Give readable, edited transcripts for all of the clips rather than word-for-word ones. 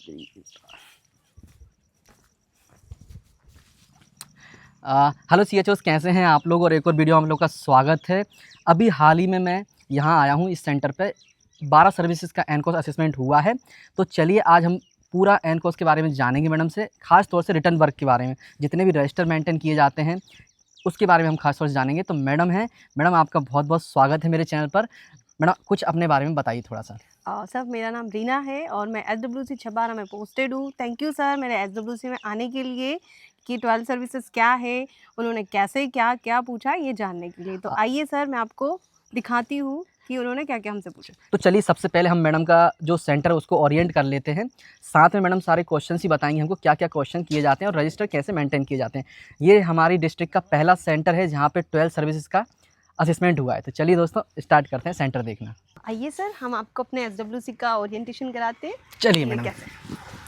Hello CHOs, कैसे हैं आप लोग। और एक और वीडियो हम लोग का स्वागत है। अभी हाल ही में मैं यहाँ आया हूँ इस सेंटर पे। 12 सर्विसेज का एनकोस असेसमेंट हुआ है। तो चलिए आज हम पूरा एनकोस के बारे में जानेंगे मैडम से, खास तौर से रिटर्न वर्क के बारे में, जितने भी रजिस्टर मेंटेन किए जाते हैं उसके बारे में हम खास तौर से जानेंगे। तो मैडम आपका बहुत बहुत स्वागत है मेरे चैनल पर। मैडम कुछ अपने बारे में बताइए थोड़ा सा। सर, मेरा नाम रीना है और मैं SWC छबारा में पोस्टेड हूँ। थैंक यू सर मेरे SWC में आने के लिए कि 12 सर्विसेज क्या है, उन्होंने कैसे क्या क्या पूछा ये जानने के लिए। तो आइए सर मैं आपको दिखाती हूँ कि उन्होंने क्या क्या हमसे पूछा। तो चलिए सबसे पहले हम मैडम का जो सेंटर है उसको ओरिएंट कर लेते हैं। साथ में मैडम सारे क्वेश्चन ही बताएंगे हमको क्या क्या क्वेश्चन किए जाते हैं और रजिस्टर कैसे मेंटेन किए जाते हैं। ये हमारी डिस्ट्रिक्ट का पहला सेंटर है जहाँ पे 12 सर्विसेज का असेसमेंट हुआ है। तो चलिए दोस्तों स्टार्ट करते हैं सेंटर देखना। आइए सर हम आपको अपने SWC का ओरिएंटेशन कराते हैं। चलिए मैडम।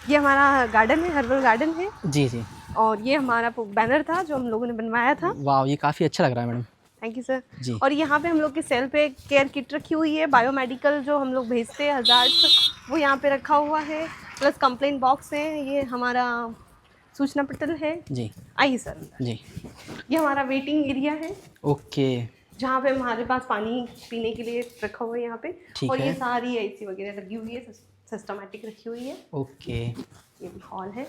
ये हमारा गार्डन है, हर्बल गार्डन है। जी जी। और ये हमारा बैनर था जो हम लोगों ने बनवाया था। वाह, ये काफ़ी अच्छा लग रहा है मैडम। थैंक यू सर जी। और यहाँ पे हम लोग की सेल पे केयर किट रखी हुई है। बायोमेडिकल जो हम लोग भेजते हैं हज़ार्ड्स वो यहाँ पे रखा हुआ है। प्लस कंप्लेन बॉक्स है। ये हमारा सूचना पटल है। जी। आइए सर जी। ये हमारा वेटिंग एरिया है। ओके। जहाँ पे हमारे पास पानी पीने के लिए रखा हुआ है यहाँ पे। ठीक और है। ये सारी AC वगैरह लगी हुई है, सिस्टमेटिक रखी हुई है। ओके। ये भी हॉल है।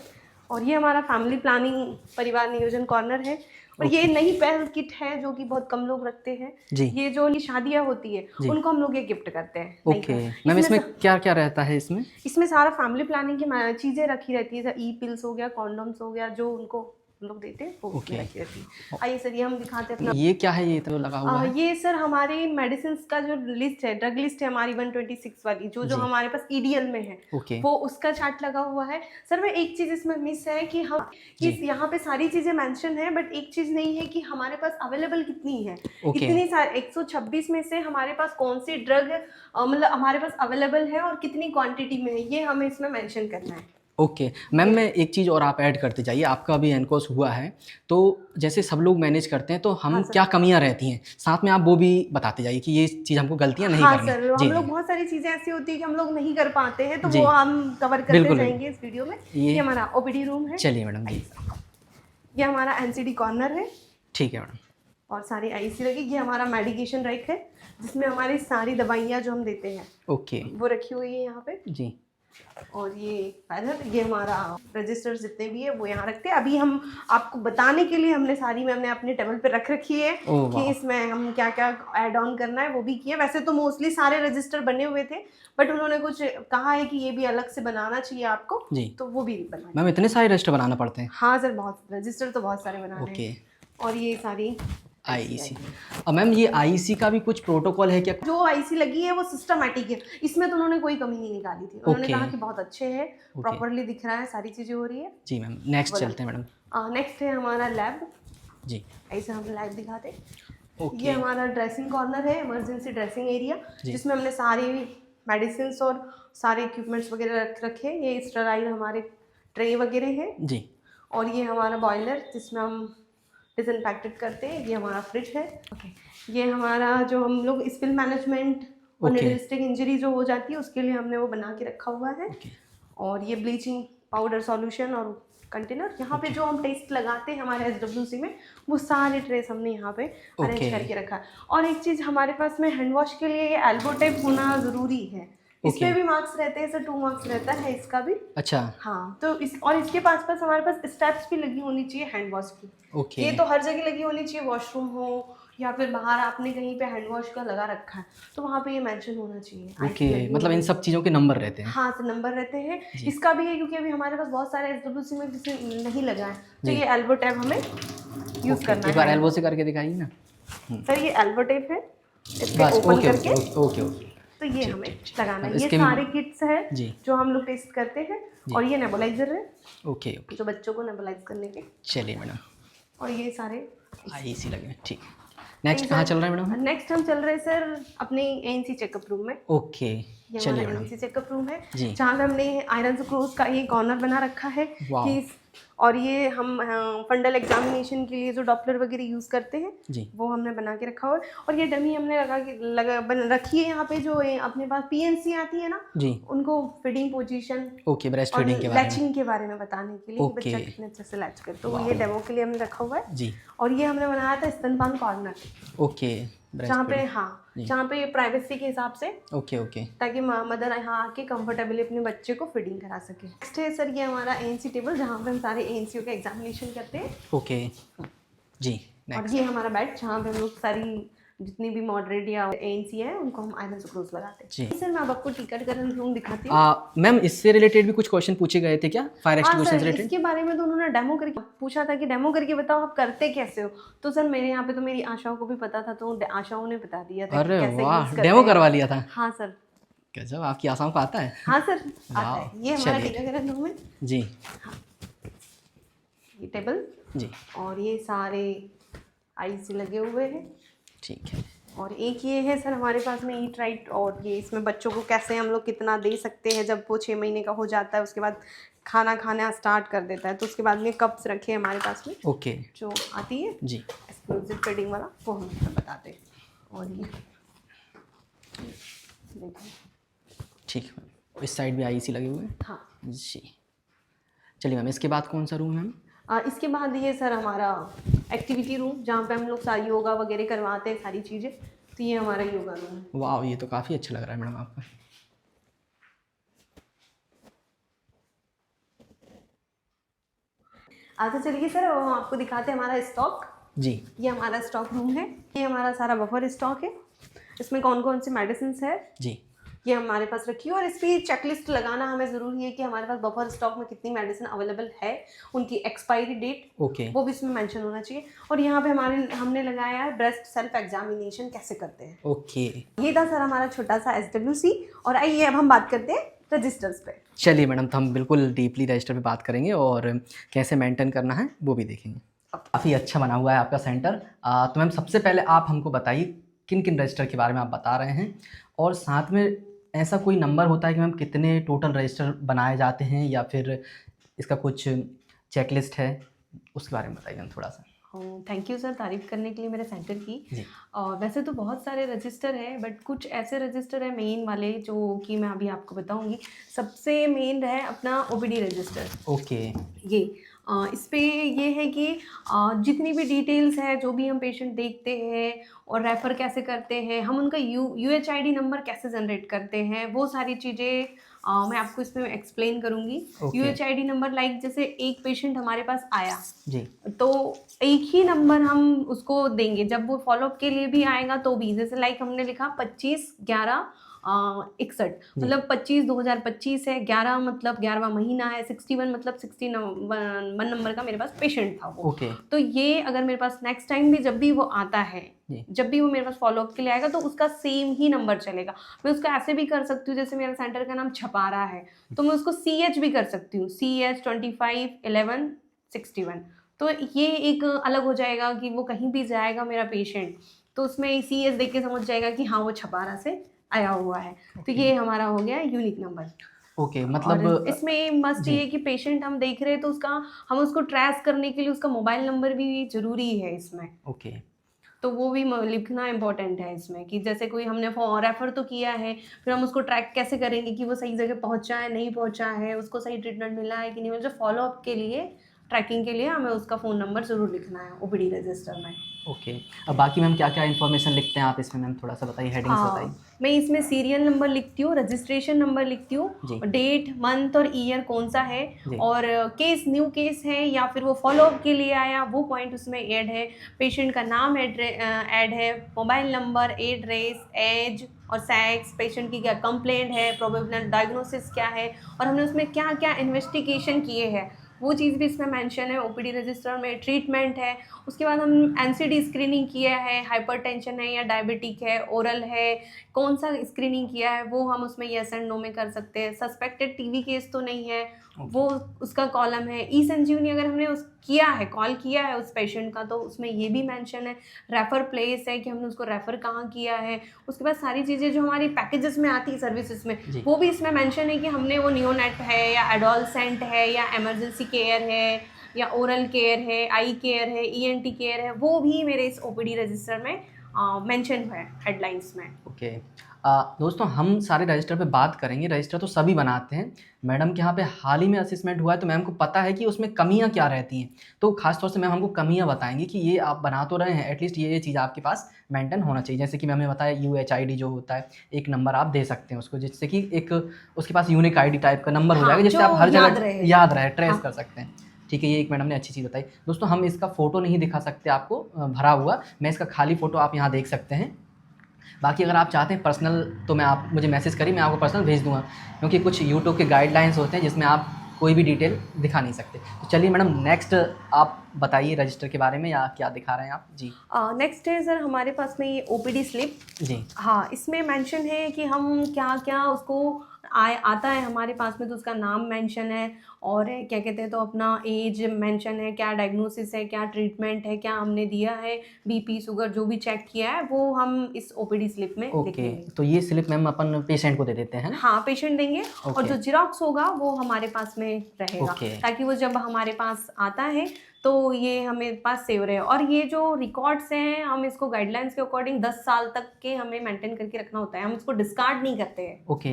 और ये हमारा फैमिली प्लानिंग परिवार नियोजन कॉर्नर है। और ये नई पहल किट है जो कि बहुत कम लोग रखते हैं। जी। ये जो शादियाँ होती है उनको हम लोग ये गिफ्ट करते हैं। ओके मैम, इसमें क्या क्या रहता है? इसमें सारा फैमिली प्लानिंग की चीज़ें रखी रहती है। ई पिल्स हो गया, कॉन्डोम्स हो गया, जो उनको हम लोग देते हैं वो उसमें रखी रहती है। आइए सर ये हम दिखाते हैं अपना। ये क्या है? ये तो लगा हुआ है। ये सर हमारे मेडिसिन का जो लिस्ट है, ड्रग लिस्ट है हमारी 126 वाली जो हमारे पास EDL में है। ओके। वो उसका चार्ट लगा हुआ है। सर मैं एक चीज़ इसमें मिस है कि हम यहाँ पे सारी चीज़ें मेंशन है बट एक चीज़ नहीं है कि हमारे पास अवेलेबल कितनी है। इतनी सारी 126 में से हमारे पास कौन सी ड्रग मतलब हमारे पास अवेलेबल है और कितनी क्वांटिटी में है ये हमें इसमें मेंशन करना है। ओके मैम, मैं एक चीज़ और आप ऐड करते जाइए। आपका अभी एनकोस हुआ है तो जैसे सब लोग मैनेज करते हैं तो हम क्या कमियां रहती हैं साथ में आप वो भी बताते जाइए कि ये चीज़ हमको गलतियां नहीं करनी। सर हम लोग बहुत सारी चीज़ें ऐसी होती है कि हम लोग नहीं कर पाते हैं तो वो हम कवर करते जाएंगे इस वीडियो में। ये हमारा OPD रूम है। चलिए मैडम जी। ये हमारा NCD कॉर्नर है। ठीक है मैडम। और सारी IC लगी। ये हमारा मेडिकेशन रैक है जिसमें हमारी सारी दवाइयाँ जो हम देते हैं ओके वो रखी हुई है यहाँ पे। जी। और ये हमारा रजिस्टर जितने भी है वो यहाँ रखते हैं। अभी हम आपको बताने के लिए हमने अपने टेबल पे रख रखी है कि इसमें हम क्या क्या ऐड ऑन करना है वो भी किया। वैसे तो मोस्टली सारे रजिस्टर बने हुए थे बट उन्होंने कुछ कहा है कि ये भी अलग से बनाना चाहिए आपको जी। तो वो भी बनाना। मैम इतने सारे रजिस्टर बनाना पड़ते हैं? हाँ सर बहुत रजिस्टर तो बहुत सारे बनाने हैं। और ये सारी IEC। अब मैम ये IEC का भी कुछ प्रोटोकॉल है क्या? जो IC लगी है वो सिस्टमैटिक है, इसमें तो उन्होंने कोई कमी नहीं निकाली थी। उन्होंने कहा कि बहुत अच्छे हैं, प्रॉपर्ली दिख रहा है, सारी चीज़ें हो रही है। जी मैम नेक्स्ट चलते हैं मैडम। नेक्स्ट है हमारा लैब। जी ऐसे हम लैब दिखाते हैं। ये हमारा ड्रेसिंग कॉर्नर है, इमरजेंसी ड्रेसिंग एरिया जिसमें हमने सारी मेडिसिन और सारे इक्विपमेंट्स वगैरह रख रखे हैं। ये स्टेराइल हमारे ट्रे वगैरह हैं जी। और ये हमारा बॉयलर जिसमें हम डिसइंफेक्टेड करते हैं। ये हमारा फ्रिज है। ये हमारा जो हम लोग स्पिल मैनेजमेंट और निडलिस्टिक इंजरी जो हो जाती है उसके लिए हमने वो बना के रखा हुआ है। और ये ब्लीचिंग पाउडर सॉल्यूशन और कंटेनर। यहाँ पे जो हम टेस्ट लगाते हैं हमारे SWC में वो सारे ट्रेस हमने यहाँ पे अरेंज करके रखा है। और एक चीज़ हमारे पास में हैंड वॉश के लिए एल्बो टेप होना ज़रूरी है। इसमें भी मार्क्स रहते हैं सर, 2 मार्क्स रहता है इसका भी। अच्छा हाँ, तो इसके पास हमारे पास स्टेप्स भी लगी होनी चाहिए हैंड वॉश की। ये तो हर जगह लगी होनी चाहिए, वॉशरूम हो या फिर बाहर आपने कहीं पे हैंड वॉश का लगा रखा है तो वहाँ पे ये मेंशन होना चाहिए। मतलब इन सब चीज़ों के नंबर रहते हैं? हाँ सर नंबर रहते हैं। इसका भी है क्योंकि अभी हमारे पास बहुत सारे SWC में जिसे नहीं लगा है तो ये एल्बो टेप हमें यूज़ करना है। एक बार एल्बो से करके दिखाइए ना सर। ये एल्बो टेप है, इसको ओपन करके ओके तो ये हमें लगाना है। ये सारे किट्स है जो हम लोग टेस्ट करते हैं। और ये नेबुलाइजर है ओके जो बच्चों को नेबुलाइज करने के। चलिए मैडम। और ये सारे IEC लगे। ठीक नेक्स्ट कहाँ चल रहा है मैडम? नेक्स्ट हम चल रहे हैं सर अपने ANC चेकअप रूम में। ओके ये चलिए हमारा मैडम। एनसी चेकअप रूम है जी। जहाँ पे हमने आयरन स्क्रूज का ये कॉर्नर बना रखा है वाह। कि और ये हम फंडल एग्जामिनेशन के लिए जो डॉपलर वगैरह यूज़ करते हैं जी। वो हमने बना के रखा हुआ है। और ये डमी हमने रखी है यहाँ पे जो अपने पास पीएनसी आती है ना, जी। उनको फीडिंग पोजीशन ओके, ब्रेस्ट और फीडिंग के बारे में। लैचिंग के बारे में बताने के लिए कि ओके। बच्चा कितने अच्छे से लैच करे, तो वाह। ये डेमो के लिए हमने रखा हुआ है। जी। और ये हमने बनाया था स्तनपान कॉर्नर, ओके, ब्रेस्ट जहाँ पे फीडिंग। जी। जहाँ पे प्राइवेसी के हिसाब से, ओके ओके। ताकि मदर यहाँ आके कंफर्टेबली अपने बच्चे को फीडिंग करा सके। नेक्स्ट है सर ये हमारा एएनसी टेबल जहाँ पे हम सारे एएनसीओ का एग्जामिनेशन करते हैं। ओके जी। और नेक्स्ट। ये हमारा बेड जहाँ पे हम लोग सारी जितनी भी मॉडरेट या एएनसी है उनको हम आयरन स्क्रूज लगाते हैं। जी। सर मैं अब आपको टीकाकरण रूम दिखाती हूँ। मैम, इससे रिलेटेड भी कुछ क्वेश्चन पूछे गए थे क्या, फायर हाँ एक्सटिंग्विशर से सर, रिलेटेड? इसके बारे में तो उन्होंने डेमो करके पूछा था कि डेमो करके बताओ आप करते कैसे हो। तो सर मेरे यहाँ पे तो मेरी आशाओं को भी पता था, तो आशाओं ने बता दिया था कि अरे कैसे वाह, यूज़ करते डेमो हैं। करवा लिया था। हाँ सर। गजब, आपकी आसाओं को आता है। हाँ सर आता वाह, है। ये हमारा चलिए। टीकाकरण रूम है। जी। ये टेबल जी। और ये सारे आईसी लगे हुए हैं। ठीक है। और एक ये है सर हमारे पास में ईट राइट, और ये इसमें बच्चों को कैसे हम लोग कितना दे सकते हैं जब वो 6 महीने का हो जाता है, उसके बाद खाना खाना स्टार्ट कर देता है, तो उसके बाद में कप्स रखे हैं हमारे पास में ओके जो आती है जी। एक्सक्लूसिव फीडिंग वाला, वो हम इसमें बताते हैं। और ये देखिए। ठीक है मैम, इस साइड भी आईसी लगे हुए हैं। हाँ जी। चलिए मैम, इसके बाद कौन सा रूम है मैम? इसके बाद ये सर हमारा एक्टिविटी रूम जहाँ पे हम लोग सारी योगा वगैरह करवाते हैं सारी चीज़ें, तो ये हमारा योगा रूम है। वाह, ये तो काफ़ी अच्छा लग रहा है मैडम आपका। तो चलिए सर हम आपको दिखाते हैं हमारा स्टॉक। जी। ये हमारा स्टॉक रूम है, ये हमारा सारा बफर स्टॉक है। इसमें कौन कौन सी मेडिसिन है जी। ये हमारे पास रखी है, और इस पर चेकलिस्ट लगाना हमें ज़रूरी है कि हमारे पास बफर स्टॉक में कितनी मेडिसिन अवेलेबल है, उनकी एक्सपायरी डेट ओके। वो भी इसमें मेंशन होना चाहिए। और यहाँ पे हमने लगाया है ब्रेस्ट सेल्फ एग्जामिनेशन कैसे करते हैं। ओके। ये था सर हमारा छोटा सा SWC। और आइए अब हम बात करते हैं रजिस्टर्स पे। चलिए मैडम, तो हम बिल्कुल डीपली रजिस्टर पे बात करेंगे और कैसे मेंटेन करना है वो भी देखेंगे। काफ़ी अच्छा बना हुआ है आपका सेंटर। तो मैम सबसे पहले आप हमको बताइए किन किन रजिस्टर के बारे में आप बता रहे हैं, और साथ में ऐसा कोई नंबर होता है कि मैम कितने टोटल रजिस्टर बनाए जाते हैं, या फिर इसका कुछ चेकलिस्ट है, उसके बारे में बताइए मैम थोड़ा सा। थैंक यू सर तारीफ़ करने के लिए मेरे सेंटर की। जी। वैसे तो बहुत सारे रजिस्टर हैं, बट कुछ ऐसे रजिस्टर हैं मेन वाले जो कि मैं अभी आपको बताऊंगी। सबसे मेन है अपना OPD रजिस्टर। ओके। ये इस पे ये है कि जितनी भी डिटेल्स है, जो भी हम पेशेंट देखते हैं और रेफ़र कैसे करते हैं, हम उनका UHID नंबर कैसे जनरेट करते हैं, वो सारी चीज़ें मैं आपको इसमें एक्सप्लेन करूँगी। UHID नंबर लाइक जैसे एक पेशेंट हमारे पास आया जी। तो एक ही नंबर हम उसको देंगे, जब वो फॉलोअप के लिए भी आएगा तो भी, जैसे लाइक हमने लिखा 25/11/61, मतलब 25/2025 है, 11 मतलब 11वां महीना है, 61 मतलब 61 नंबर का मेरे पास पेशेंट था वो। ओके। तो ये अगर मेरे पास नेक्स्ट टाइम भी जब भी वो आता है, जब भी वो मेरे पास फॉलोअप के लिए आएगा तो उसका सेम ही नंबर चलेगा। मैं उसको ऐसे भी कर सकती हूँ, जैसे मेरा सेंटर का नाम छपारा है तो मैं उसको CH भी कर सकती हूँ, CH 25/11/61। तो ये एक अलग हो जाएगा कि वो कहीं भी जाएगा मेरा पेशेंट तो उसमें CH देख के समझ जाएगा कि हाँ वो छपारा से आया हुआ है। तो ये हमारा हो गया यूनिक नंबर। ओके, मतलब और इसमें मस्ट ये कि पेशेंट हम देख रहे हैं तो हम उसको ट्रेस करने के लिए उसका मोबाइल नंबर भी ज़रूरी है इसमें। ओके। तो वो भी लिखना इम्पोर्टेंट है इसमें, कि जैसे कोई हमने रेफ़र तो किया है, फिर हम उसको ट्रैक कैसे करेंगे कि वो सही जगह पहुंचा है नहीं पहुंचा है, उसको सही ट्रीटमेंट मिला है कि नहीं मिला। जो फॉलोअप के लिए ट्रैकिंग के लिए हमें उसका फ़ोन नंबर ज़रूर लिखना है OPD रजिस्टर में। ओके। अब बाकी मैम क्या क्या इन्फॉर्मेशन लिखते हैं आप इसमें, मैम थोड़ा सा बताइए, हेडिंग्स बताइए। मैं इसमें सीरियल नंबर लिखती हूँ, रजिस्ट्रेशन नंबर लिखती हूँ, डेट मंथ और ईयर कौन सा है, और केस न्यू केस है या फिर वो फॉलोअप के लिए आया वो पॉइंट उसमें ऐड है, पेशेंट का नाम ऐड है, मोबाइल नंबर, एड्रेस, एज और सेक्स, पेशेंट की क्या कंप्लेंट है, प्रोबेबल डायग्नोसिस क्या है, और हमने उसमें क्या क्या इन्वेस्टिगेशन किए हैं वो चीज़ भी इसमें मेंशन है ओपीडी रजिस्टर में। ट्रीटमेंट है, उसके बाद हम एनसीडी स्क्रीनिंग किया है, हाइपरटेंशन है या डायबिटिक है, ओरल है, कौन सा स्क्रीनिंग किया है वो हम उसमें येस एंड नो में कर सकते हैं। सस्पेक्टेड टीबी केस तो नहीं है, वो उसका कॉलम है। ई संजीवनी अगर हमने किया है, कॉल किया है उस पेशेंट का, तो उसमें ये भी मेंशन है। रेफ़र प्लेस है कि हमने उसको रेफ़र कहाँ किया है। उसके बाद सारी चीज़ें जो हमारी पैकेजेस में आती है सर्विसेज में, वो भी इसमें मेंशन है कि हमने वो नियोनेट है या एडोलसेंट है या इमरजेंसी केयर है या ओरल केयर है, आई केयर है, ईएनटी केयर है, वो भी मेरे इस ओपीडी रजिस्टर में मेंशन है हेडलाइंस में। ओके दोस्तों, हम सारे रजिस्टर पे बात करेंगे। रजिस्टर तो सभी बनाते हैं, मैडम के यहाँ पे हाल ही में असेसमेंट हुआ है तो मैम को पता है कि उसमें कमियां क्या रहती हैं। तो खास तौर से मैम हमको कमियां बताएंगे कि ये आप बना तो रहे हैं, एटलीस्ट ये चीज़ आपके पास मेंटेन होना चाहिए। जैसे कि मैम ने बताया UHID जो होता है, एक नंबर आप दे सकते हैं उसको, जिससे कि एक उसके पास यूनिक ID टाइप का नंबर हो जाएगा, जिससे आप हर जगह याद रहे, ट्रेस कर सकते हैं। ठीक है, ये एक मैडम ने अच्छी चीज़ बताई। दोस्तों, हम इसका फ़ोटो नहीं दिखा सकते आपको भरा हुआ, मैं इसका खाली फ़ोटो आप यहाँ देख सकते हैं। बाकी अगर आप चाहते हैं पर्सनल, तो मैं आप मुझे मैसेज करिए, मैं आपको पर्सनल भेज दूँगा, क्योंकि कुछ यूट्यूब के गाइडलाइंस होते हैं जिसमें आप कोई भी डिटेल दिखा नहीं सकते। तो चलिए मैडम, नेक्स्ट आप बताइए रजिस्टर के बारे में, या क्या दिखा रहे हैं आप जी। नेक्स्ट है सर हमारे पास में ये ओपीडी स्लिप जी। हाँ, इसमें मेंशन है कि हम क्या क्या उसको आता है हमारे पास में, तो उसका नाम मेंशन है और क्या कहते हैं तो अपना एज मेंशन है, क्या डायग्नोसिस है, क्या ट्रीटमेंट है, क्या हमने दिया है, बीपी शुगर जो भी चेक किया है वो हम इस ओपीडी स्लिप में लिखेंगे। तो ये स्लिप मैम अपन पेशेंट को दे देते हैं? हाँ, पेशेंट देंगे और जो जिरोक्स होगा वो हमारे पास में रहेगा, ताकि वो जब हमारे पास आता है तो ये हमें पास सेव रहे। और ये जो रिकॉर्ड्स हैं हम इसको गाइडलाइंस के अकॉर्डिंग 10 साल तक के हमें मेंटेन करके रखना होता है, हम इसको डिस्कार्ड नहीं करते हैं। ओके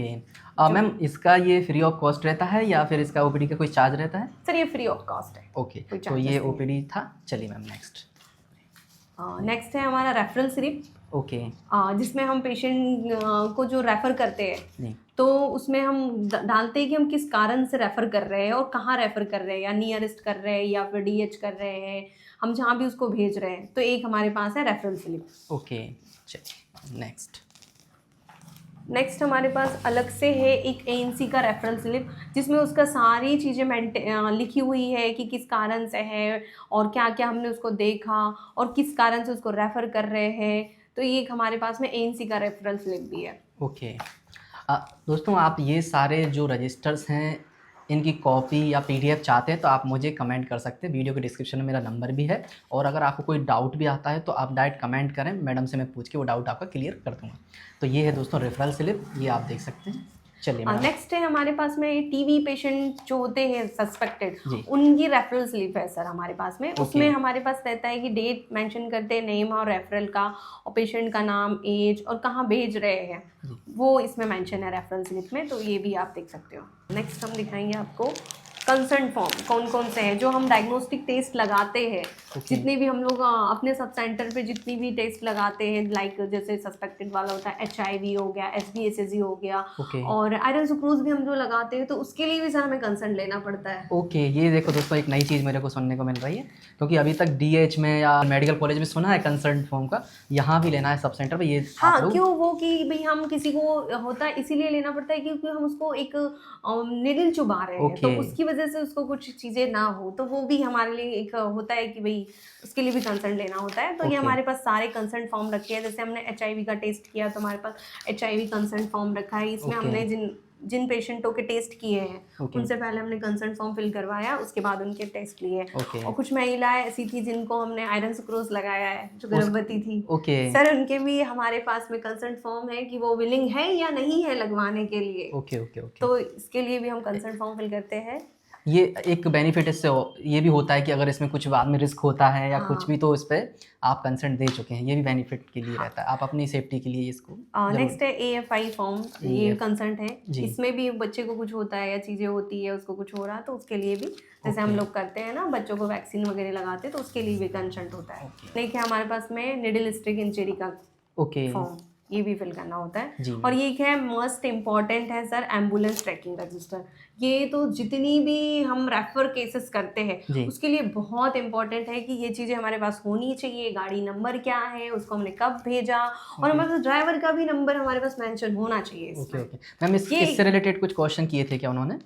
मैम, इसका ये फ्री ऑफ कॉस्ट रहता है या फिर इसका ओपीडी का कोई चार्ज रहता है? सर ये फ्री ऑफ कॉस्ट है। ओके, तो ये ओपीडी था। चलिए मैम नेक्स्ट है हमारा रेफरल स्लिप। ओके, जिसमें हम पेशेंट को जो रेफ़र करते हैं तो उसमें हम डालते हैं कि हम किस कारण से रेफ़र कर रहे हैं और कहाँ रेफ़र कर रहे हैं, या नियरेस्ट कर रहे हैं या फिर DH कर रहे हैं, हम जहाँ भी उसको भेज रहे हैं। तो एक हमारे पास है रेफरल स्लिप। ओके, चलिए नेक्स्ट हमारे पास अलग से है एक ANC का रेफरल स्लिप, जिसमें उसका सारी चीज़ें लिखी हुई है कि किस कारण से है और क्या क्या हमने उसको देखा और किस कारण से उसको रेफ़र कर रहे हैं। तो ये एक हमारे पास में ANC का रेफरल स्लिप भी है। ओके दोस्तों, आप ये सारे जो रजिस्टर्स हैं इनकी कॉपी या PDF चाहते हैं तो आप मुझे कमेंट कर सकते हैं। वीडियो के डिस्क्रिप्शन में मेरा नंबर भी है, और अगर आपको कोई डाउट भी आता है तो आप डायरेक्ट कमेंट करें, मैडम से मैं पूछ के वो डाउट आपका क्लियर कर दूँगा। तो ये है दोस्तों रेफरल स्लिप, ये आप देख सकते हैं। चलिए नेक्स्ट है हमारे पास में टीबी पेशेंट जो होते हैं सस्पेक्टेड, उनकी रेफरल स्लिप है सर हमारे पास में। उसमें हमारे पास रहता है कि डेट मेंशन करते हैं, नेम और रेफरल का, और पेशेंट का नाम, एज और कहाँ भेज रहे हैं, वो इसमें मेंशन है रेफरल स्लिप में। तो ये भी आप देख सकते हो। नेक्स्ट हम दिखाएंगे आपको कंसर्न फॉर्म कौन कौन से हैं जो हम डायग्नोस्टिक टेस्ट लगाते हैं। जितने भी हम लोग अपने सब सेंटर पे जितनी भी टेस्ट लगाते हैं, लाइक जैसे सस्पेक्टेड वाला होता है, HIV हो गया, SBSSG हो गया, और आयरन सुक्रोज भी हम जो लगाते हैं, तो उसके लिए भी सर हमें कंसर्न लेना पड़ता है। ओके, ये देखो दोस्तों, एक नई चीज़ मेरे को सुनने को मिल रही है, क्योंकि अभी तक DH में या मेडिकल कॉलेज में सुना है कंसर्न फॉर्म का, यहाँ भी लेना है सब सेंटर पर। ये हाँ, क्यों वो कि भाई हम किसी को होता है इसीलिए लेना पड़ता है क्योंकि हम उसको एक निडल चुबा रहे हैं, तो उसकी वजह से उसको कुछ चीज़ें ना हो, तो वो भी हमारे लिए एक होता है कि भाई उसके लिए भी कंसर्न लेना होता है। तो ये हमारे पास सारे कंसर्न फॉर्म रखे हैं। जैसे हमने HIV का टेस्ट किया तो हमारे पास HIV कंसर्न फॉर्म रखा है। इसमें हमने जिन पेशेंटों के टेस्ट किए हैं उनसे पहले हमने कंसर्न फॉर्म फिल करवाया, उसके बाद उनके टेस्ट लिए। और कुछ महिलाएं ऐसी थी जिनको हमने आयरन सुक्रोज लगाया है, जो गर्भवती थी, सर उनके भी हमारे पास में कंसर्न फॉर्म है कि वो विलिंग है या नहीं है लगवाने के लिए। तो इसके लिए भी हम कंसर्न फॉर्म फिल करते हैं। ये एक बेनिफिट इससे ये भी होता है कि अगर इसमें कुछ बाद में रिस्क होता है या कुछ भी, तो इस पर आप कंसेंट दे चुके हैं, ये भी बेनिफिट के लिए रहता है, आप अपनी सेफ्टी के लिए इसको। नेक्स्ट है AFI फॉर्म, ये कंसेंट है। इसमें भी बच्चे को कुछ होता है या चीज़ें होती है, उसको कुछ हो रहा है, तो उसके लिए भी जैसे हम लोग करते हैं ना, बच्चों को वैक्सीन वगैरह लगाते हैं, तो उसके लिए भी कंसेंट होता है। नेक्स्ट है हमारे पास में निडल स्टिक इंजरी का फॉर्म, ये भी फिल करना होता है। और ये क्या है, मोस्ट इम्पॉर्टेंट है सर, एम्बुलेंस ट्रैकिंग रजिस्टर। ये तो जितनी भी हम रेफर केसेस करते हैं उसके लिए बहुत इम्पॉर्टेंट है कि ये चीज़ें हमारे पास होनी चाहिए। गाड़ी नंबर क्या है, उसको हमने कब भेजा, और हमारे पास ड्राइवर का भी नंबर हमारे पास मेंशन होना चाहिए। मैम इससे रिलेटेड कुछ क्वेश्चन किए थे क्या उन्होंने?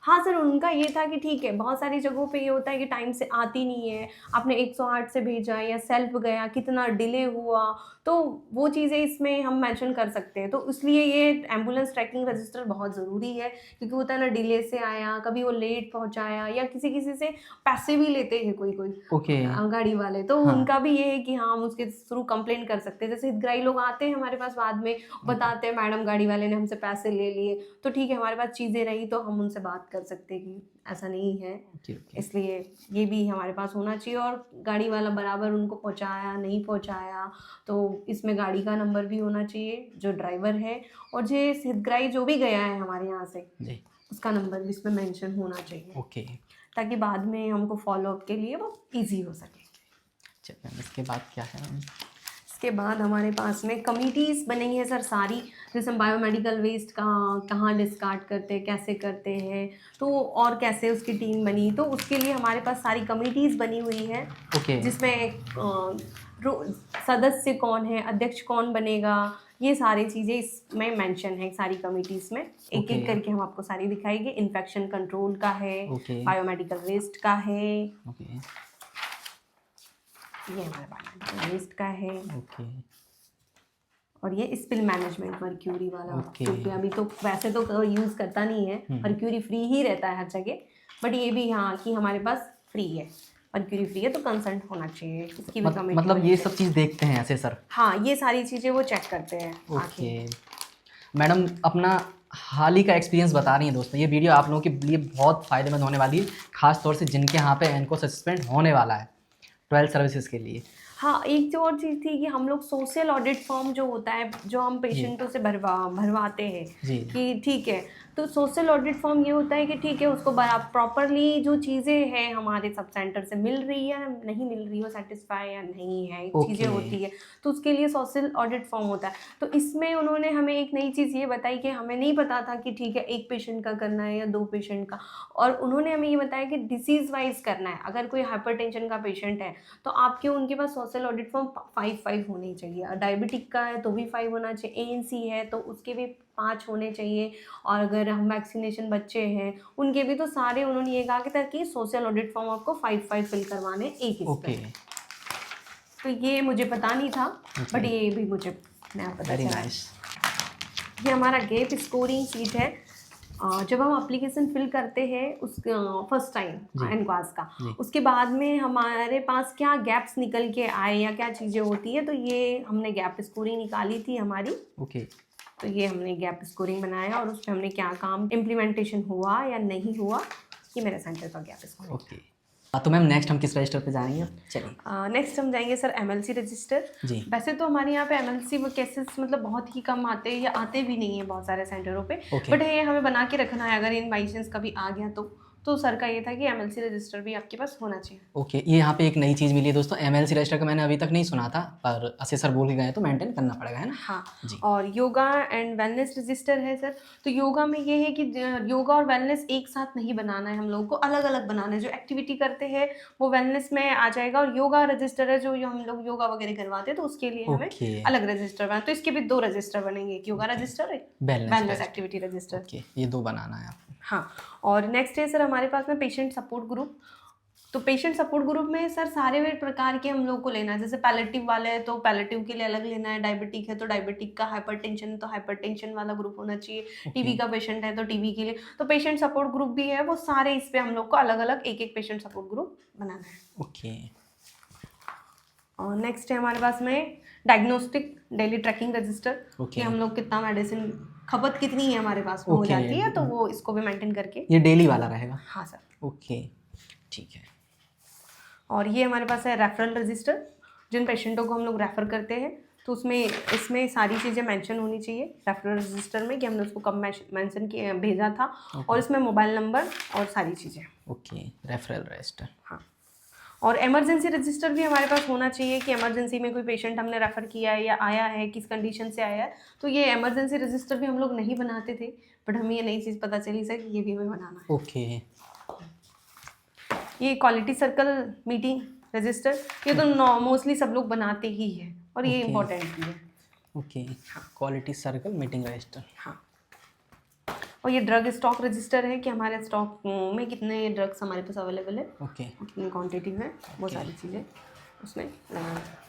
हाँ सर, उनका ये था कि ठीक है, बहुत सारी जगहों पे ये होता है कि टाइम से आती नहीं है, आपने 108 से भेजा या सेल्फ गया, कितना डिले हुआ, तो वो चीज़ें इसमें हम मेंशन कर सकते हैं। तो इसलिए ये एम्बुलेंस ट्रैकिंग रजिस्टर बहुत ज़रूरी है, क्योंकि होता है ना, डिले से आया, कभी वो लेट पहुंचाया, या किसी किसी से पैसे भी लेते हैं कोई गाड़ी वाले, तो उनका भी ये है कि हाँ, हम उसके थ्रू कंप्लेंट कर सकते हैं। जैसे हितग्राही लोग आते हैं हमारे पास, बाद में बताते हैं मैडम गाड़ी वाले ने हमसे पैसे ले लिए, तो ठीक है, हमारे पास चीज़ें रही तो हम उनसे बात कर सकते हैं कि ऐसा नहीं है। इसलिए ये भी हमारे पास होना चाहिए, और गाड़ी वाला बराबर उनको पहुंचाया नहीं पहुंचाया, तो इसमें गाड़ी का नंबर भी होना चाहिए जो ड्राइवर है, और जो हितग्राही जो भी गया है हमारे यहाँ से उसका नंबर भी इसमें मेंशन होना चाहिए, ताकि बाद में हमको फॉलोअप के लिए वो इजी हो सके। चलिए, इसके बाद क्या है? इसके बाद हमारे पास में कमिटीज़ बनेंगी है सर सारी, जैसे हम बायोमेडिकल वेस्ट कहाँ डिस्कार्ड करते हैं, कैसे करते हैं, तो और कैसे उसकी टीम बनी, तो उसके लिए हमारे पास सारी कमिटीज़ बनी हुई है। जिसमें सदस्य कौन है, अध्यक्ष कौन बनेगा, ये सारी चीज़ें इसमें मेंशन है सारी कमिटीज़ में। एक एक करके हम आपको सारी दिखाएंगे। इन्फेक्शन कंट्रोल का है, बायोमेडिकल वेस्ट का है, ये हमारे बायोमेडिकल वेस्ट का है, और ये स्पिल मैनेजमेंट मर्क्यूरी वाला, क्योंकि अभी तो वैसे तो यूज़ करता नहीं है, मर्क्यूरी फ्री ही रहता है हर जगह, बट ये भी हाँ कि हमारे पास फ्री है, मर्क्यूरी फ्री है, तो कंसल्ट होना चाहिए। इसकी भी कमिटी, मतलब ये सब चीज़ देखते हैं ऐसे सर? हाँ, ये सारी चीज़ें वो चेक करते हैं। मैडम, अपना हाल ही का एक्सपीरियंस बता रही हैं दोस्तों, ये वीडियो आप लोगों के लिए बहुत फ़ायदेमंद होने वाली है, खास तौर से जिनके यहाँ पे एनकोस असिस्टेंट होने वाला है 12 सर्विसेज के लिए। हाँ, एक जो और चीज़ थी कि हम लोग सोशल ऑडिट फॉर्म जो होता है, जो हम पेशेंटों से भरवाते हैं कि ठीक है, तो सोशल ऑडिट फॉर्म ये होता है कि ठीक है, उसको प्रॉपरली जो चीज़ें हैं हमारे सब सेंटर से मिल रही है, नहीं मिल रही हो, सेटिस्फाई या नहीं है, चीज़ें होती है, तो उसके लिए सोशल ऑडिट फॉर्म होता है। तो इसमें उन्होंने हमें एक नई चीज़ ये बताई कि हमें नहीं पता था कि ठीक है, एक पेशेंट का करना है या 2 पेशेंट का, और उन्होंने हमें ये बताया कि डिसीज़ वाइज करना है। अगर कोई हाइपरटेंशन का पेशेंट है तो आपके उनके पास सोशल ऑडिट फॉर्म 5 होनी चाहिए, डायबिटिक का है तो भी 5 होना चाहिए, ANC है तो उसके भी 5 होने चाहिए, और अगर हम वैक्सीनेशन बच्चे हैं उनके भी, तो सारे उन्होंने ये कहा कि ताकि सोशल ऑडिट फॉर्म आपको 5 फिल करवाने एक ही तो ये मुझे पता नहीं था, बट ये भी मुझे नया पता चला। ये हमारा गैप स्कोरिंग शीट है। जब हम एप्लीकेशन फिल करते हैं उस फर्स्ट टाइम एनक्वास का, उसके बाद में हमारे पास क्या गैप्स निकल के आए या क्या चीज़ें होती है, तो ये हमने गैप स्कोरिंग निकाली थी हमारी। तो ये हमने गैप स्कोरिंग बनाया, और उसमें हमने क्या काम इम्प्लीमेंटेशन हुआ या नहीं हुआ, ये मेरे सेंटर का गैप स्कोरिंग। तो मैम नेक्स्ट हम किस रजिस्टर पे जाएंगे? चलिए, नेक्स्ट हम जाएंगे सर MLC रजिस्टर। वैसे तो हमारे यहाँ पे MLC वो केसेस मतलब बहुत ही कम आते हैं, या आते भी नहीं है बहुत सारे सेंटरों पे, बट ये हमें बना के रखना है, अगर इन बाई चांस कभी आ गया तो सर का ये था कि MLC रजिस्टर भी आपके पास होना चाहिए। ये यहाँ पे एक नई चीज़ मिली है दोस्तों, MLC रजिस्टर का मैंने अभी तक नहीं सुना था, पर असेसर बोल के गए तो मेंटेन करना पड़ेगा, है ना? हाँ जी। और योगा एंड वेलनेस रजिस्टर है सर। तो योगा में ये है कि योगा और वेलनेस एक साथ नहीं बनाना है, हम लोगों को अलग अलग बनाना है। जो एक्टिविटी करते हैं वो वेलनेस में आ जाएगा, और योगा रजिस्टर है जो हम लोग योगा वगैरह करवाते हैं, तो उसके लिए हमें अलग रजिस्टर बनाना। तो इसके भी 2 रजिस्टर बनेंगे, एक योगा रजिस्टर, एक वेलनेस एक्टिविटी रजिस्टर। ये 2 बनाना है आपको। हाँ, और नेक्स्ट है सर हमारे पास में पेशेंट सपोर्ट ग्रुप। तो पेशेंट सपोर्ट ग्रुप में सर सारे प्रकार के हम लोग को लेना है। जैसे पैलेटिव वाले हैं तो पैलेटिव के लिए अलग लेना है, डायबिटिक है तो डायबिटिक का, हाइपरटेंशन है तो हाइपरटेंशन वाला ग्रुप होना चाहिए, टीबी का पेशेंट है तो टीबी के लिए। तो पेशेंट सपोर्ट ग्रुप भी है, वो सारे इस पे हम लोग को अलग अलग एक एक पेशेंट सपोर्ट ग्रुप बनाना है। और नेक्स्ट है हमारे पास में डायग्नोस्टिक डेली ट्रैकिंग रजिस्टर, कि हम लोग कितना मेडिसिन खपत कितनी है हमारे पास हो जाती है, तो वो इसको भी मेंटेन करके। ये डेली वाला रहेगा? हाँ सर। ठीक है। और ये हमारे पास है रेफरल रजिस्टर, जिन पेशेंटों को हम लोग रेफ़र करते हैं तो इसमें सारी चीज़ें मेंशन होनी चाहिए रेफरल रजिस्टर में, कि हमने उसको कब मेंशन किया, भेजा था, और इसमें मोबाइल नंबर और सारी चीज़ें। Referral register. हाँ, और इमरजेंसी रजिस्टर भी हमारे पास होना चाहिए, कि इमरजेंसी में कोई पेशेंट हमने रेफ़र किया है या आया है, किस कंडीशन से आया है, तो ये इमरजेंसी रजिस्टर भी हम लोग नहीं बनाते थे, बट हमें ये नई चीज़ पता चली सर कि ये भी हमें बनाना है। ये क्वालिटी सर्कल मीटिंग रजिस्टर, ये तो मोस्टली सब लोग बनाते ही है, और ये इम्पोर्टेंट भी है। Quality circle meeting register. हाँ, और ये ड्रग स्टॉक रजिस्टर है कि हमारे स्टॉक में कितने ड्रग्स हमारे पास अवेलेबल है, ओके, कितनी क्वांटिटी में, वो सारी चीज़ें उसमें लगाना है।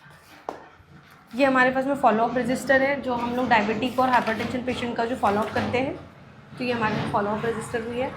ये हमारे पास में फॉलोअप रजिस्टर है, जो हम लोग डायबिटिक और हाइपरटेंशन पेशेंट का जो फॉलोअप करते हैं, तो ये हमारे पास फॉलोअप रजिस्टर भी है।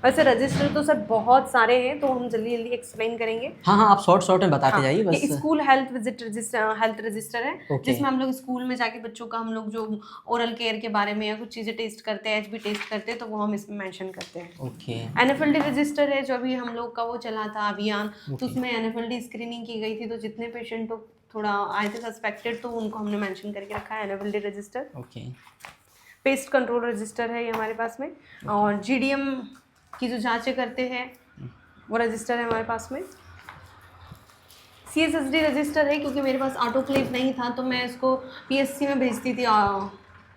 वैसे रजिस्टर तो सर बहुत सारे हैं, तो हम जल्दी जल्दी एक्सप्लेन करेंगे। हाँ, आप शॉर्ट में बताते जाइए बस। ये school health visit register, health register है, Okay. जिसमें हम लोग स्कूल में जाके बच्चों का हम लोग जो ओरल केयर के बारे में या कुछ चीज़ें टेस्ट करते हैं, एचबी टेस्ट करते हैं, तो वो हम इसमें मेंशन करते हैं। ओके, एनएफएलडी रजिस्टर है, जो अभी हम लोग का वो चला था अभियान, तो उसमें एनएफएलडी स्क्रीनिंग की गई थी, तो जितने पेशेंट तो थोड़ा आए थे सस्पेक्टेड, तो उनको हमने मेंशन करके रखा है NFLD register. Okay, pest control register है ये हमारे पास में, और जीडीएम की जो जांचें करते हैं वो रजिस्टर है हमारे पास में। सीएसएसडी रजिस्टर है, क्योंकि मेरे पास ऑटोक्लेव नहीं था, तो मैं इसको पीएससी में भेजती थी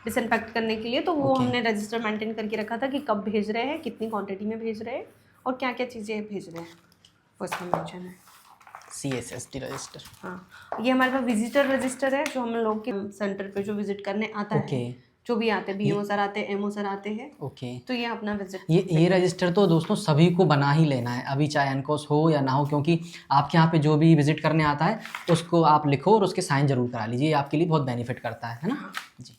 डिसइंफेक्ट करने के लिए, तो वो हमने रजिस्टर मेंटेन करके रखा था कि कब भेज रहे हैं, कितनी क्वांटिटी में भेज रहे हैं और क्या क्या चीज़ें भेज रहे हैं, वो इसमें मेंशन है। CSSD register. हाँ, ये हमारे पास विजिटर रजिस्टर है, जो हम लोग के सेंटर पे जो विजिट करने आता है, जो भी आते हैं, बीओ सर आते हैं, एमओ सर आते हैं, ओके, तो ये अपना विजिट। ये रजिस्टर तो दोस्तों सभी को बना ही लेना है, अभी चाहे एनकोस हो या ना हो, क्योंकि आपके यहाँ पे जो भी विजिट करने आता है उसको आप लिखो और उसके साइन जरूर करा लीजिए, आपके लिए बहुत बेनिफिट करता है ना जी।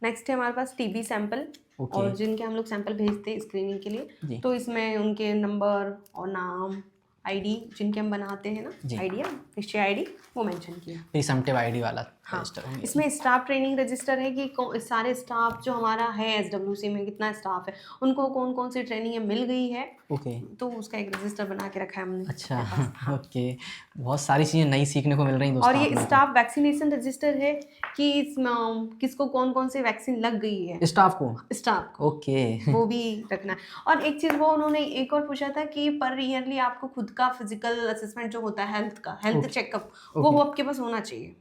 नेक्स्ट है हमारे पास टीबी सैंपल, और जिनके हम लोग सैंपल भेजते हैं स्क्रीनिंग के लिए, तो इसमें उनके नंबर और नाम, आईडी जिनके हम बनाते हैं ना, आईडी निश्चय आईडी, वो मेंशन किया। प्रिसम्प्टिव आईडी वाला हाँ, रजिस्टर। इसमें स्टाफ ट्रेनिंग रजिस्टर है कि सारे स्टाफ जो हमारा है एसडब्ल्यूसी में कितना स्टाफ है, उनको कौन कौन सी ट्रेनिंग मिल गई है, ओके, तो उसका एक रजिस्टर बना के रखा है हमने। अच्छा, ओके, बहुत सारी चीज़ें नई सीखने को मिल रही हैं दोस्तों। और ये स्टाफ वैक्सीनेशन रजिस्टर है कि किसको कौन कौन सी वैक्सीन लग गई है, स्टाफ को, ओके, वो भी रखना है। और एक चीज़ वो उन्होंने एक और पूछा था कि पर ईयरली आपको खुद का फिजिकल असेसमेंट जो होता है हेल्थ का, हेल्थ चेकअप, वो आपके पास होना चाहिए,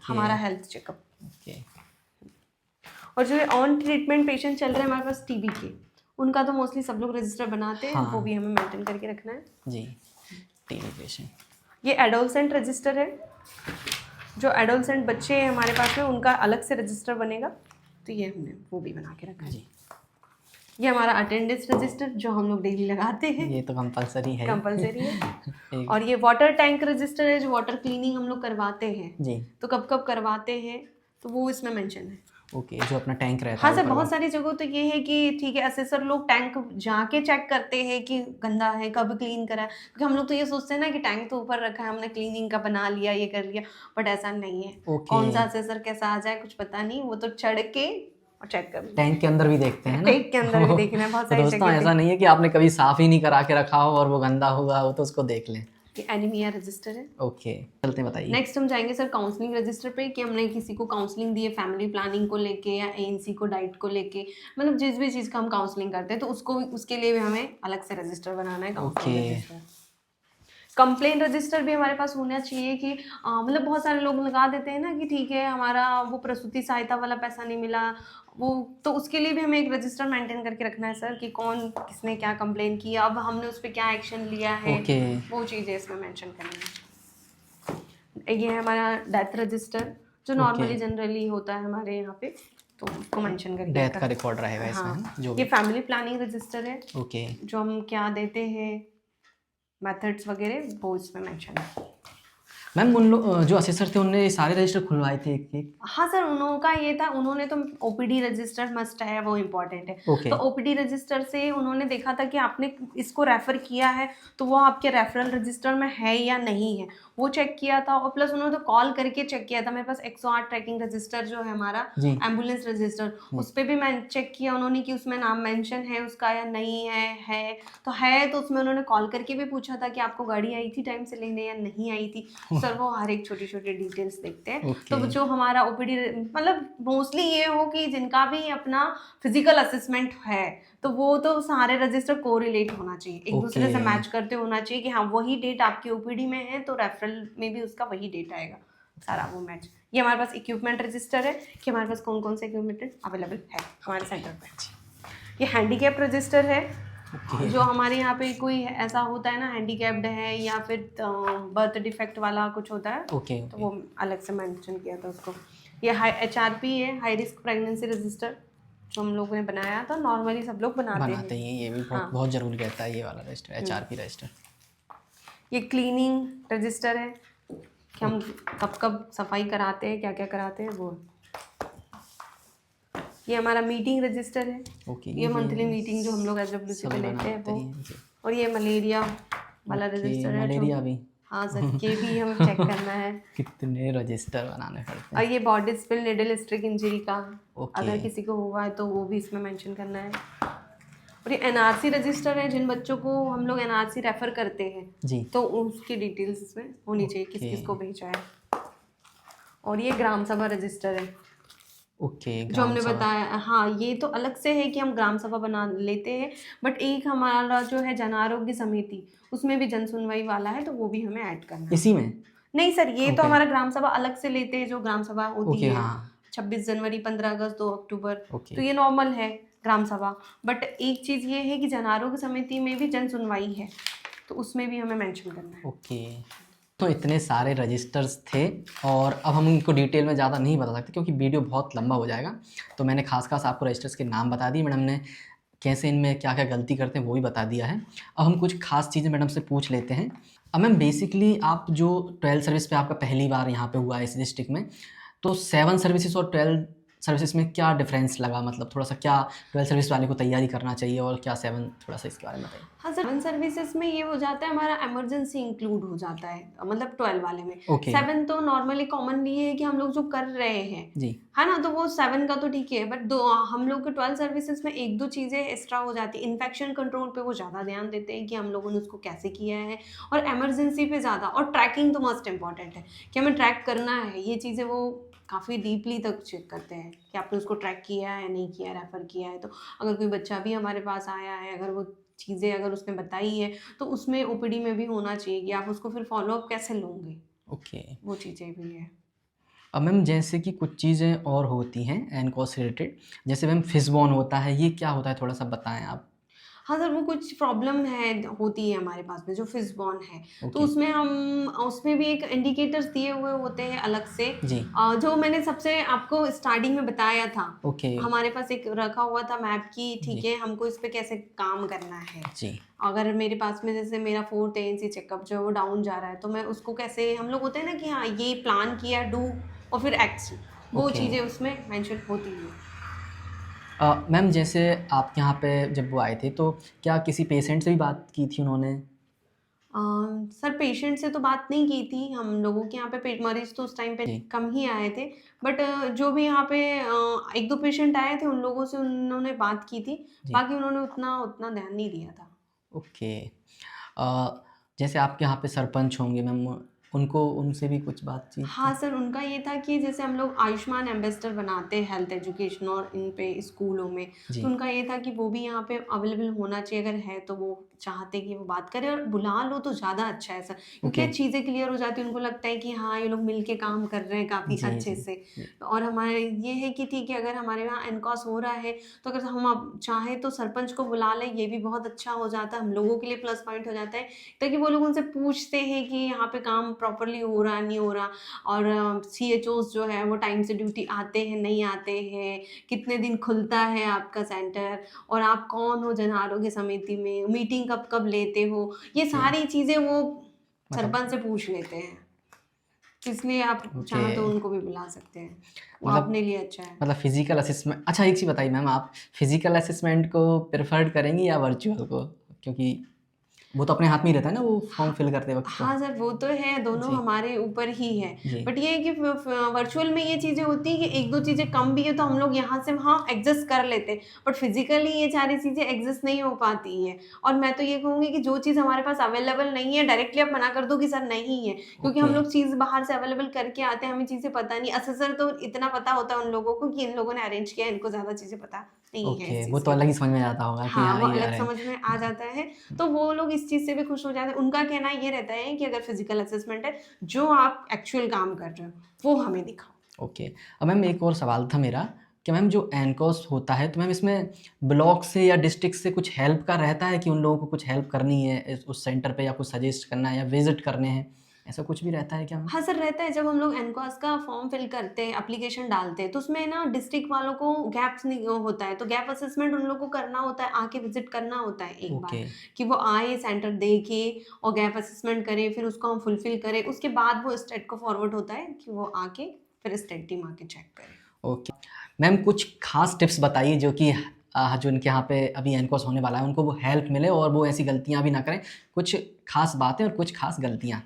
हमारा हेल्थ चेकअप। और जो ऑन ट्रीटमेंट पेशेंट चल रहे हैं हमारे पास टीबी के, उनका तो मोस्टली सब लोग रजिस्टर बनाते हैं, वो भी हमें मेंटेन करके रखना है जी। टीबी पेशेंट, ये एडोलसेंट रजिस्टर है, जो एडोलसेंट बच्चे हैं हमारे पास में, उनका अलग से रजिस्टर बनेगा, तो ये हमने वो भी बना के रखा है जी। ये हमारा अटेंडेंस रजिस्टर, जो हम लोग डेली लगाते हैं, ये तो कंपलसरी है। और ये वाटर टैंक रजिस्टर है, जो वाटर क्लीनिंग हम लोग करवाते हैं जी, तो कब कब करवाते हैं, तो वो इसमें मेंशन है। ओके, जो अपना टैंक रहता है। हाँ सर, बहुत सारी जगहों तो ये है कि ठीक है, असेसर लोग टैंक जाके चेक करते हैं कि गंदा है, कब क्लीन करा है, क्योंकि हम लोग तो ये सोचते हैं ना कि टैंक तो ऊपर रखा है, हमने क्लीनिंग का बना लिया, ये कर लिया, बट ऐसा नहीं है। कौन सा असेसर कैसा आ जाए कुछ पता नहीं, वो तो चढ़ के और चेक कर, टैंक के अंदर भी देखते हैं ना, टैंक के अंदर भी देखना है। बहुत सारी दोस्तों, ऐसा नहीं है कि आपने कभी साफ ही नहीं करा के रखा हो और वो गंदा होगा, वो तो उसको देख लें। एनीमिया रजिस्टर है। ओके, चलते बताइए। नेक्स्ट हम जाएंगे सर काउंसलिंग रजिस्टर पे, कि हमने किसी को काउंसलिंग दी है फैमिली प्लानिंग को लेके या एएनसी को डाइट को लेके, मतलब जिस भी चीज़ का हम काउंसलिंग करते हैं, तो उसको उसके लिए भी हमें अलग से रजिस्टर बनाना है, काउंसलिंग रजिस्टर। कंप्लेन रजिस्टर भी हमारे पास होना चाहिए कि मतलब बहुत सारे लोग लगा देते हैं ना कि ठीक है हमारा वो प्रसूति सहायता वाला पैसा नहीं मिला, वो तो उसके लिए भी हमें एक रजिस्टर मेंटेन करके रखना है सर, कि कौन किसने क्या कंप्लेन किया, अब हमने उस पर क्या एक्शन लिया है, वो चीज़ें इसमें मेंशन करनी है। ये है हमारा डेथ रजिस्टर, जो नॉर्मली जनरली होता है हमारे यहाँ पे, तो उसको मेंशन करके डेथ का रिकॉर्ड रहेगा इसमें। जो ये फैमिली प्लानिंग रजिस्टर है, ओके, जो हम क्या देते हैं मेथड्स वगैरह, वो इसमें मेंशन है। मैम, उन लोग जो असेसर थे उन्होंने सारे रजिस्टर खुलवाए थे एक? हाँ सर, उनका ये था, उन्होंने तो ओपीडी रजिस्टर मस्ट है, वो इम्पोर्टेंट है। तो ओपीडी रजिस्टर से उन्होंने देखा था कि आपने इसको रेफर किया है, तो वो आपके रेफरल रजिस्टर में है या नहीं है, वो चेक किया था। और प्लस उन्होंने तो कॉल करके चेक किया था। मेरे पास 108 ट्रैकिंग रजिस्टर जो है हमारा, एम्बुलेंस रजिस्टर, उस पर भी मैं चेक किया उन्होंने कि उसमें नाम मेंशन है उसका या नहीं है तो है, तो उसमें उन्होंने कॉल करके भी पूछा था कि आपको गाड़ी आई थी टाइम से लेने या नहीं आई थी। सर वो हर एक छोटी छोटी डिटेल्स देखते हैं। तो जो हमारा ओपीडी, मतलब मोस्टली ये हो कि जिनका भी अपना फिजिकल असेसमेंट है, तो वो तो सारे रजिस्टर कोरिलेट होना चाहिए, एक दूसरे से मैच करते होना चाहिए कि हाँ वही डेट आपकी ओपीडी में है, तो रेफरल में भी उसका वही डेट आएगा, सारा वो मैच। ये हमारे पास इक्विपमेंट रजिस्टर है कि हमारे पास कौन कौन से इक्विपमेंट अवेलेबल है हमारे सेंटर पे। ये हैंडीकैप रजिस्टर है, जो हमारे यहाँ पे कोई ऐसा होता है ना, हैंडीकैप्ड है या फिर बर्थ डिफेक्ट वाला कुछ होता है, तो वो अलग से मेंशन किया था उसको। ये HRP है, हाई रिस्क प्रेगनेंसी रजिस्टर, जो हम लोगों ने बनाया था, नॉर्मली सब लोग बनाते हैं। हैं, ये भी बहुत बहुत ज़रूरी रहता है ये वाला रजिस्टर, HRP रजिस्टर। ये क्लीनिंग रजिस्टर है कि हम कब कब सफाई कराते हैं, क्या क्या कराते हैं वो। ये हमारा मीटिंग रजिस्टर है। ओके, ये मंथली मीटिंग जो हम लोग SWC पे लेते हैं वो। जी। और ये मलेरिया वाला रजिस्टर है। मलेरिया भी, हाँ सर, ये भी हमें चेक करना है। कितने रजिस्टर बनाने पड़ते और हैं। ये body spill needle stick injury का, ओके। अगर किसी को हुआ है तो वो भी इसमें मेंशन करना है। और ये NRC रजिस्टर है, जिन बच्चों को हम लोग NRC रेफर करते हैं जी। तो उसकी डिटेल्स इसमें होनी चाहिए, किस किस को भेजा है। और ये ग्राम सभा रजिस्टर है। ओके, जो हमने बताया, हाँ ये तो अलग से है कि हम ग्राम सभा बना लेते हैं, बट एक हमारा जो है जन आरोग्य समिति, उसमें भी जन सुनवाई वाला है, तो वो भी हमें ऐड करना है इसी में। नहीं सर, ये तो हमारा ग्राम सभा अलग से लेते हैं, जो ग्राम सभा होती है। हाँ। 26 जनवरी, 15 अगस्त, 2 अक्टूबर, तो ये नॉर्मल है ग्राम सभा। बट एक चीज़ ये है कि जन आरोग्य समिति में भी जन सुनवाई है, तो उसमें भी हमें मेंशन करना है। ओके, तो इतने सारे रजिस्टर्स थे और अब हम इनको डिटेल में ज़्यादा नहीं बता सकते क्योंकि वीडियो बहुत लंबा हो जाएगा। तो मैंने खास आपको रजिस्टर्स के नाम बता दिए, मैडम ने कैसे इनमें क्या क्या गलती करते हैं वो भी बता दिया है। अब हम कुछ खास चीज़ें मैडम से पूछ लेते हैं। अब मैम बेसिकली आप जो 12 सर्विस पे आपका पहली बार यहाँ पे हुआ है इस डिस्ट्रिक्ट में, तो 7 सर्विसेज और 12 सर्विसेज में क्या डिफरेंस लगा, मतलब थोड़ा सा क्या 12 सर्विस वाले को तैयारी करना चाहिए और क्या 7, थोड़ा सा इसके बारे में बताइए। हाँ सर, 7 सर्विसेज में ये हो जाता है, हमारा इमरजेंसी इंक्लूड हो जाता है, मतलब 12 वाले में। 7 तो नॉर्मली कॉमनली है कि हम लोग जो कर रहे हैं जी, है ना, तो वो 7 का तो ठीक है, बट हम लोग के 12 सर्विसेज में 1-2 चीज़ें एक्स्ट्रा हो जाती है। इन्फेक्शन कंट्रोल पे वो ज़्यादा ध्यान देते हैं कि हम लोगों ने उसको कैसे किया है, और इमरजेंसी पे ज़्यादा, और ट्रैकिंग तो मोस्ट इम्पॉर्टेंट है कि हमें ट्रैक करना है। ये चीज़ें वो काफ़ी डीपली तक चेक करते हैं कि आपने उसको ट्रैक किया है, नहीं किया, रेफ़र किया है। तो अगर कोई बच्चा भी हमारे पास आया है, अगर वो चीज़ें अगर उसने बताई है, तो उसमें OPD में भी होना चाहिए कि आप उसको फिर फॉलोअप कैसे लोगे। ओके, वो चीज़ें भी है। अब मैम जैसे कि कुछ चीज़ें और होती हैं एनकॉस से रिलेटेड, जैसे मैम फिशबॉन होता है, ये क्या होता है थोड़ा सा बताएं आप। हाँ सर, वो कुछ प्रॉब्लम है, होती है हमारे पास में जो फिशबॉन है, तो उसमें हम उसमें भी एक इंडिकेटर्स दिए हुए होते हैं अलग से जी। जो मैंने सबसे आपको स्टार्टिंग में बताया था। ओके, हमारे पास एक रखा हुआ था मैप की, ठीक है, हमको इस पे कैसे काम करना है जी। अगर मेरे पास में जैसे मेरा 4th ANC चेकअप जो है वो डाउन जा रहा है, तो मैं उसको कैसे, हम लोग होते हैं ना कि हाँ ये प्लान किया, डू और फिर एक्ट, वो चीज़ें उसमें मेंशन होती हैं। मैम जैसे आप यहाँ पे जब वो आए थे तो क्या किसी पेशेंट से भी बात की थी उन्होंने? सर पेशेंट से तो बात नहीं की थी, हम लोगों के यहाँ पे मरीज तो उस टाइम पे कम ही आए थे, बट जो भी यहाँ पे 1-2 पेशेंट आए थे उन लोगों से उन्होंने बात की थी, बाकी उन्होंने उतना ध्यान नहीं दिया था। ओके, जैसे आपके यहाँ पे सरपंच होंगे मैम, उनसे भी कुछ बातचीत? हाँ सर, उनका ये था कि जैसे हम लोग आयुष्मान एम्बेसडर बनाते हैं हेल्थ एजुकेशन और इन पे स्कूलों में, तो उनका ये था कि वो भी यहाँ पे अवेलेबल होना चाहिए, अगर है तो वो चाहते कि वो बात करें, और बुला लो तो ज़्यादा अच्छा है सर, क्योंकि चीज़ें क्लियर हो जाती है, उनको लगता है कि हाँ ये लोग मिल के काम कर रहे हैं काफ़ी अच्छे से। और हमारे ये है कि ठीक है, अगर हमारे यहाँ एनकॉस हो रहा है तो अगर हम अब चाहें तो सरपंच को बुला लें, ये भी बहुत अच्छा हो जाता है, हम लोगों के लिए प्लस पॉइंट हो जाता है, ताकि वो लोग उनसे पूछते हैं कि यहाँ पे काम प्रॉपरली हो रहा नहीं हो रहा, और CHOs जो है वो टाइम से ड्यूटी आते हैं नहीं आते हैं, कितने दिन खुलता है आपका सेंटर, और आप कौन हो जन आरोग्य समिति में, मीटिंग कब कब लेते हो, ये सारी चीज़ें वो सरपंच से पूछ लेते हैं, इसलिए आप चाहें तो उनको भी बुला सकते हैं, वो अपने लिए अच्छा है। मतलब फिजिकल असेसमेंट, अच्छा एक चीज़ बताइए मैम, आप फिजिकल असेसमेंट को प्रेफर्ड करेंगी या वर्चुअल को, क्योंकि वो तो अपने हाथ में ही रहता है ना वो फॉर्म फिल करते वक्त। हाँ सर, वो तो है, दोनों हमारे ऊपर ही है, बट ये है कि वर्चुअल में ये चीज़ें होती है कि 1-2 चीज़ें कम भी है तो हम लोग यहाँ से वहाँ एडजस्ट कर लेते हैं, बट फिजिकली ये सारी चीज़ें एडजस्ट नहीं हो पाती हैं, और मैं तो ये कहूँगी कि जो चीज़ हमारे पास अवेलेबल नहीं है डायरेक्टली आप मना कर दो कि सर नहीं है, क्योंकि हम लोग चीज़ बाहर से अवेलेबल करके आते हैं, हमें चीज़ें पता नहीं, असेसर तो इतना पता होता है उन लोगों को कि इन लोगों ने अरेंज किया, इनको ज़्यादा चीज़ें पता नहीं है। वो तो अलग ही समझ में आता होगा कि हाँ, वो अलग समझ में आ जाता है, तो वो लोग इस चीज़ से भी खुश हो जाते हैं। उनका कहना ये रहता है कि अगर फिजिकल असेसमेंट है, जो आप एक्चुअल काम कर रहे हो वो हमें दिखाओ। ओके, अब मैम एक और सवाल था मेरा कि मैम जो एनकॉस होता है तो मैम इसमें ब्लॉक से या डिस्ट्रिक्ट से कुछ हेल्प का रहता है कि उन लोगों को कुछ हेल्प करनी है उस सेंटर पे, या कुछ सजेस्ट करना है या विजिट करने हैं ऐसा कुछ भी रहता है क्या? हाँ सर, रहता है। जब हम लोग एनकॉस का फॉर्म फिल करते हैं, एप्लीकेशन डालते हैं, तो उसमें ना डिस्ट्रिक्ट वालों को गैप्स नहीं होता है, तो गैप असेसमेंट उन लोगों को करना होता है, आके विजिट करना होता है एक बार, कि वो आए, सेंटर देखे और गैप असेसमेंट करे, फिर उसको हम फुलफिल करें, उसके बाद वो स्टेट को फॉरवर्ड होता है कि वो आके फिर स्टेट टीम आके चेक करे। ओके मैम, कुछ खास टिप्स बताइए जो कि जो उनके यहाँ पे अभी एनकॉस होने वाला है उनको वो हेल्प मिले और वो ऐसी गलतियाँ भी ना करें। कुछ खास बातें और कुछ खास गलतियाँ,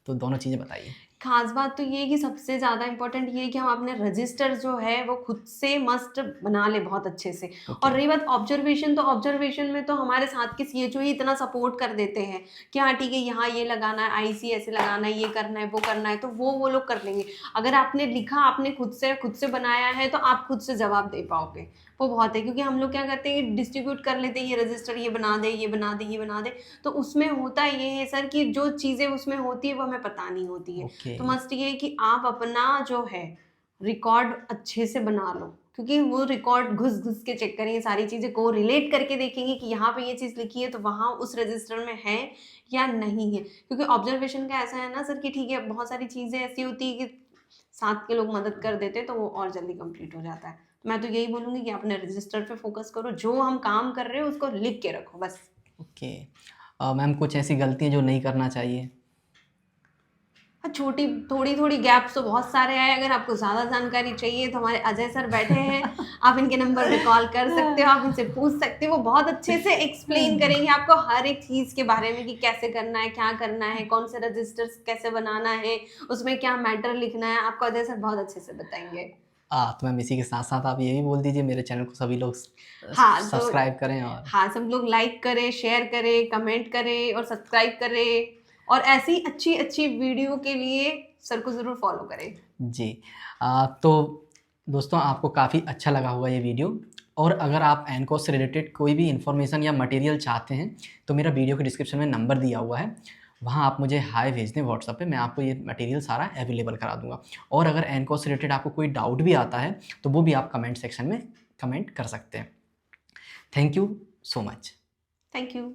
तो दोनों चीज़ें बताइए। खास बात तो ये है कि सबसे ज़्यादा इम्पोर्टेंट ये है कि हम अपने रजिस्टर जो है वो खुद से मस्ट बना ले बहुत अच्छे से। और रही बात ऑब्जर्वेशन, तो ऑब्जर्वेशन में तो हमारे साथ के सीएचओ ही इतना सपोर्ट कर देते हैं कि हाँ ठीक है, यहाँ ये लगाना है, आईसी ऐसे लगाना है, ये करना है, वो करना है, तो वो लोग कर लेंगे। अगर आपने लिखा, आपने खुद से बनाया है, तो आप खुद से जवाब दे पाओगे, वो बहुत है। क्योंकि हम लोग क्या करते हैं, डिस्ट्रीब्यूट कर लेते हैं ये रजिस्टर, ये बना दे, ये बना दे, ये बना दे, तो उसमें होता ये है सर कि जो चीज़ें उसमें होती है वो हमें पता नहीं होती है। तो मस्ट ये है कि आप अपना जो है रिकॉर्ड अच्छे से बना लो, क्योंकि वो रिकॉर्ड घुस के चेक करेंगे, सारी चीज़ें को रिलेट करके देखेंगे कि यहाँ पे ये चीज़ लिखी है तो वहाँ उस रजिस्टर में है या नहीं है। क्योंकि ऑब्जर्वेशन का ऐसा है ना सर कि ठीक है, बहुत सारी चीज़ें ऐसी होती है कि साथ के लोग मदद कर देते तो वो और जल्दी कंप्लीट हो जाता है। मैं तो यही बोलूँगी कि अपने रजिस्टर पे फोकस करो, जो हम काम कर रहे हो उसको लिख के रखो बस। ओके मैम, कुछ ऐसी गलतियाँ जो नहीं करना चाहिए? छोटी थोड़ी गैप्स तो बहुत सारे हैं। अगर आपको ज़्यादा जानकारी चाहिए तो हमारे अजय सर बैठे हैं, आप इनके नंबर पे कॉल कर सकते हो, आप इनसे पूछ सकते हो, वो बहुत अच्छे से एक्सप्लेन करेंगे आपको हर एक चीज़ के बारे में कि कैसे करना है, क्या करना है, कौन से रजिस्टर्स कैसे बनाना है, उसमें क्या मैटर लिखना है, आपको अजय सर बहुत अच्छे से बताएंगे। तो मैम इसी के साथ साथ आप ये भी बोल दीजिए मेरे चैनल को सभी लोग सब्सक्राइब करें और सब लोग लाइक करें, शेयर करें, कमेंट करें और सब्सक्राइब करें, और ऐसी अच्छी वीडियो के लिए सर को ज़रूर फॉलो करें जी। तो दोस्तों, आपको काफ़ी अच्छा लगा होगा ये वीडियो, और अगर आप एनकॉस से रिलेटेड कोई भी इन्फॉर्मेशन या मटेरियल चाहते हैं तो मेरा वीडियो के डिस्क्रिप्शन में नंबर दिया हुआ है, वहाँ आप मुझे हाय भेज दें व्हाट्सएप पे, मैं आपको ये मटेरियल सारा अवेलेबल करा दूँगा। और अगर एनकॉस से रिलेटेड आपको कोई डाउट भी आता है तो वो भी आप कमेंट सेक्शन में कमेंट कर सकते हैं। Thank you so much. Thank you.